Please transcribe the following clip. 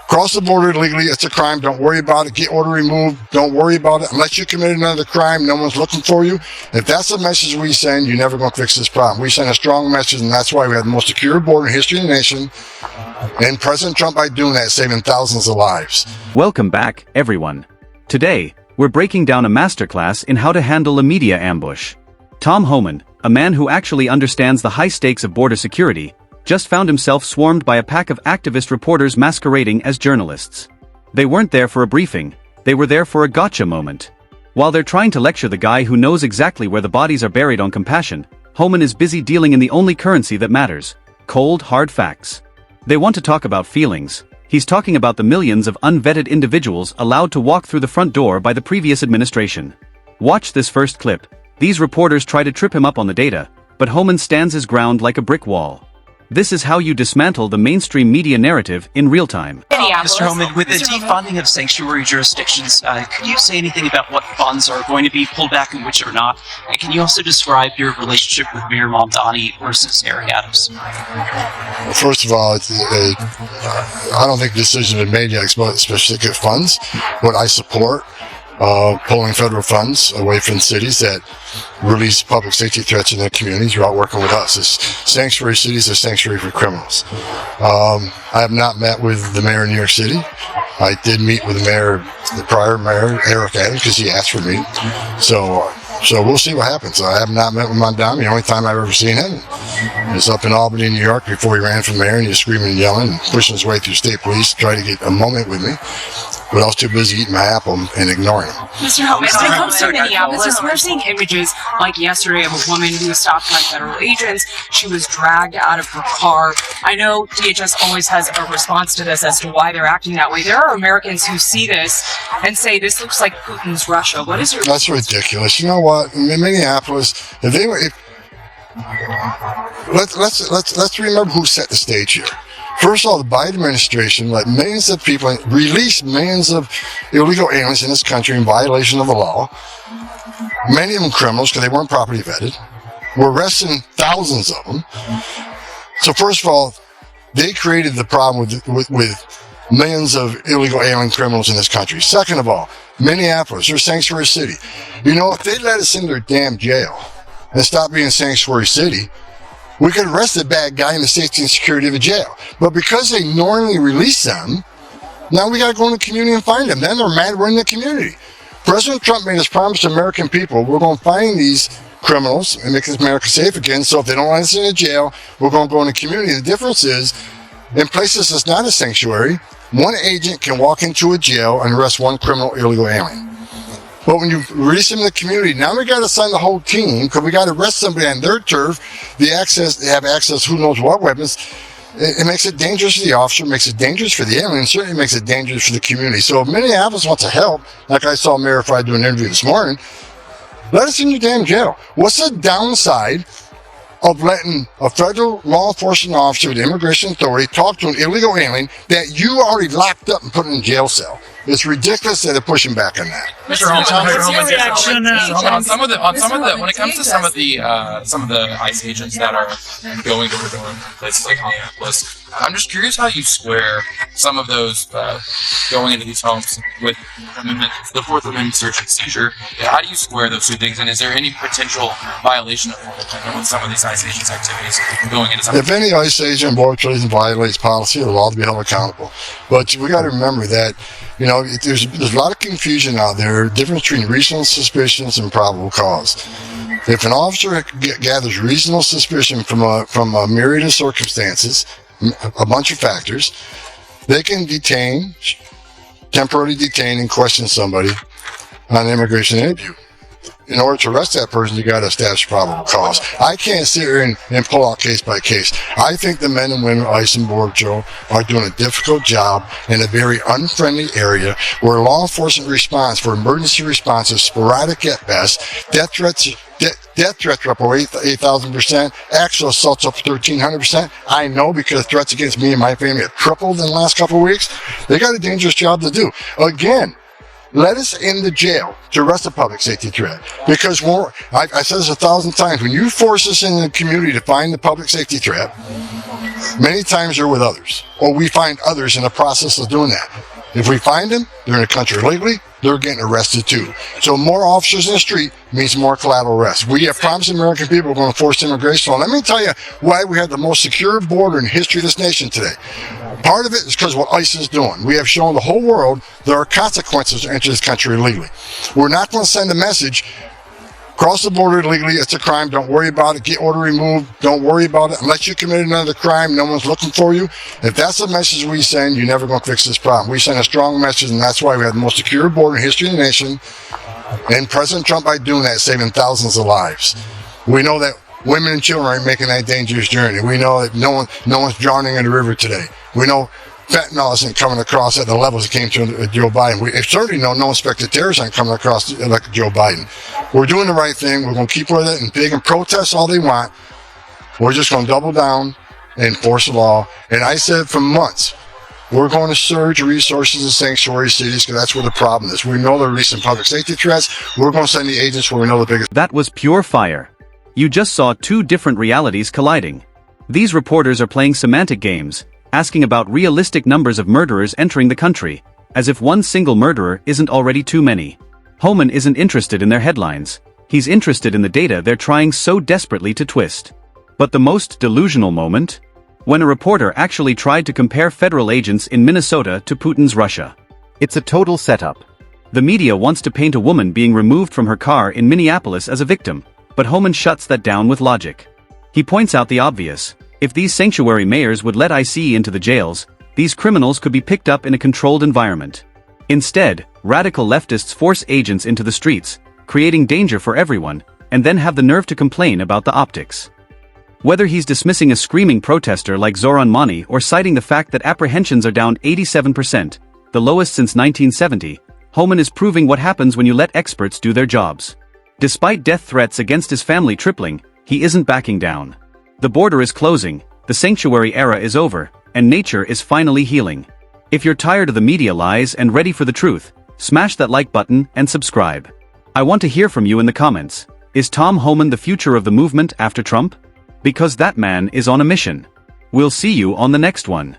Cross the border illegally, it's a crime. Don't worry about it. Get order removed. Don't worry about it. Unless you committed another crime, no one's looking for you. If that's the message we send, you're never going to fix this problem. We send a strong message, and that's why we have the most secure border in history of the nation. And President Trump, by doing that, saving thousands of lives. Welcome back, everyone. Today, we're breaking down a masterclass in how to handle a media ambush. Tom Homan, a man who actually understands the high stakes of border security, just found himself swarmed by a pack of activist reporters masquerading as journalists. They weren't there for a briefing, they were there for a gotcha moment. While they're trying to lecture the guy who knows exactly where the bodies are buried on compassion, Homan is busy dealing in the only currency that matters: cold, hard facts. They want to talk about feelings. He's talking about the millions of unvetted individuals allowed to walk through the front door by the previous administration. Watch this first clip. These reporters try to trip him up on the data, but Homan stands his ground like a brick wall. This is how you dismantle the mainstream media narrative in real time. Mr. Homan, with the defunding of sanctuary jurisdictions, could you say anything about what funds are going to be pulled back and which are not? And can you also describe your relationship with Mayor Mamdani versus Eric Adams? Well, first of all, I don't think the decision has been made yet about specific funds. What I support, pulling federal funds away from cities that release public safety threats in their communities. You're out working with us. It's sanctuary cities are sanctuary for criminals. I have not met with the mayor of New York City. I did meet with the prior mayor, Eric Adams, because he asked for me. So we'll see what happens. I have not met with Mamdani. The only time I've ever seen him is up in Albany, New York, before he ran for mayor, and he was screaming and yelling and pushing his way through state police to try to get a moment with me. But I was too busy eating my apple and ignoring him. Mr. Homan, when it comes to Minneapolis, we're seeing images like yesterday of a woman who was stopped by federal agents. She was dragged out of her car. I know DHS always has a response to this as to why they're acting that way. There are Americans who see this and say this looks like Putin's Russia. What is your... That's ridiculous. You know what? In Minneapolis, let's remember who set the stage here. First of all, the Biden administration let millions of people release millions of illegal aliens in this country in violation of the law. Many of them criminals because they weren't properly vetted. We're arresting thousands of them. So first of all, they created the problem with millions of illegal alien criminals in this country. Second of all, Minneapolis, they're a sanctuary city. You know, if they let us in their damn jail and stop being a sanctuary city, we could arrest the bad guy in the safety and security of a jail. But because they normally release them, now we got to go in the community and find them. Then they're mad we're in the community. President Trump made us promise to American people, we're going to find these criminals and make America safe again. So if they don't want us in a jail, we're going to go in the community. The difference is, in places that's not a sanctuary, one agent can walk into a jail and arrest one criminal illegal alien. But when you release them in the community, now we got to assign the whole team because we got to arrest somebody on their turf. They have access to who knows what weapons. It makes it dangerous for the officer, makes it dangerous for the alien, and certainly makes it dangerous for the community. So if Minneapolis wants to help, like I saw Mayor Fried do an interview this morning, let us in your damn jail. What's the downside of letting a federal law enforcement officer with the immigration authority talk to an illegal alien that you already locked up and put in a jail cell? It's ridiculous that they're pushing back on that. Mr. Homan, when it comes to some of the ICE agents that are going door to door in places like Minneapolis, I'm just curious how you square some of those going into these homes with the Fourth Amendment search and seizure. How do you square those two things? And is there any potential violation of with some of these ICE agents' activities going into some? If any ICE agent, Border Patrol violates policy, they'll all be held accountable. But we got to remember that, you know, there's a lot of confusion out there, difference between reasonable suspicions and probable cause. If an officer gathers reasonable suspicion from a myriad of circumstances, a bunch of factors, they can temporarily detain and question somebody on an immigration interview. In order to arrest that person, you got to establish probable cause. I can't sit here and pull out case by case. I think the men and women of ICE and Border Patrol are doing a difficult job in a very unfriendly area where law enforcement response for emergency response is sporadic at best. Death threats are up over 8,000%. Actual assaults up 1,300%. I know because threats against me and my family have tripled in the last couple of weeks. They got a dangerous job to do. Again, let us in the jail to arrest a public safety threat. Because I said this 1,000 times, when you force us in the community to find the public safety threat, Many times they're with others, or we find others in the process of doing that. If we find them, they're in the country illegally, they're getting arrested too. So more officers in the street means more collateral arrests. We have promised American people we're going to force immigration. So let me tell you why we have the most secure border in the history of this nation today. Part of it is because of what ICE is doing. We have shown the whole world there are consequences to enter this country illegally. We're not going to send a message, cross the border illegally, it's a crime, don't worry about it, get order removed, don't worry about it, unless you committed another crime, no one's looking for you. If that's the message we send, you're never going to fix this problem. We send a strong message, and that's why we have the most secure border in history of the nation, and President Trump, by doing that, is saving thousands of lives. We know that women and children aren't making that dangerous journey. We know that no one's drowning in the river today. We know fentanyl isn't coming across at the levels it came to Joe Biden. We certainly know no inspected terrorists aren't coming across like Joe Biden. We're doing the right thing. We're going to keep with it, and they can protest all they want. We're just going to double down and enforce the law. And I said for months, we're going to surge resources in sanctuary cities because that's where the problem is. We know there are recent public safety threats. We're going to send the agents where we know the biggest. That was pure fire. You just saw two different realities colliding. These reporters are playing semantic games, asking about realistic numbers of murderers entering the country, as if one single murderer isn't already too many. Homan isn't interested in their headlines. He's interested in the data they're trying so desperately to twist. But the most delusional moment? When a reporter actually tried to compare federal agents in Minnesota to Putin's Russia. It's a total setup. The media wants to paint a woman being removed from her car in Minneapolis as a victim, but Homan shuts that down with logic. He points out the obvious. If these sanctuary mayors would let ICE into the jails, these criminals could be picked up in a controlled environment. Instead, radical leftists force agents into the streets, creating danger for everyone, and then have the nerve to complain about the optics. Whether he's dismissing a screaming protester like Zoran Mani or citing the fact that apprehensions are down 87%, the lowest since 1970, Homan is proving what happens when you let experts do their jobs. Despite death threats against his family tripling, he isn't backing down. The border is closing, the sanctuary era is over, and nature is finally healing. If you're tired of the media lies and ready for the truth, smash that like button and subscribe. I want to hear from you in the comments. Is Tom Homan the future of the movement after Trump? Because that man is on a mission. We'll see you on the next one.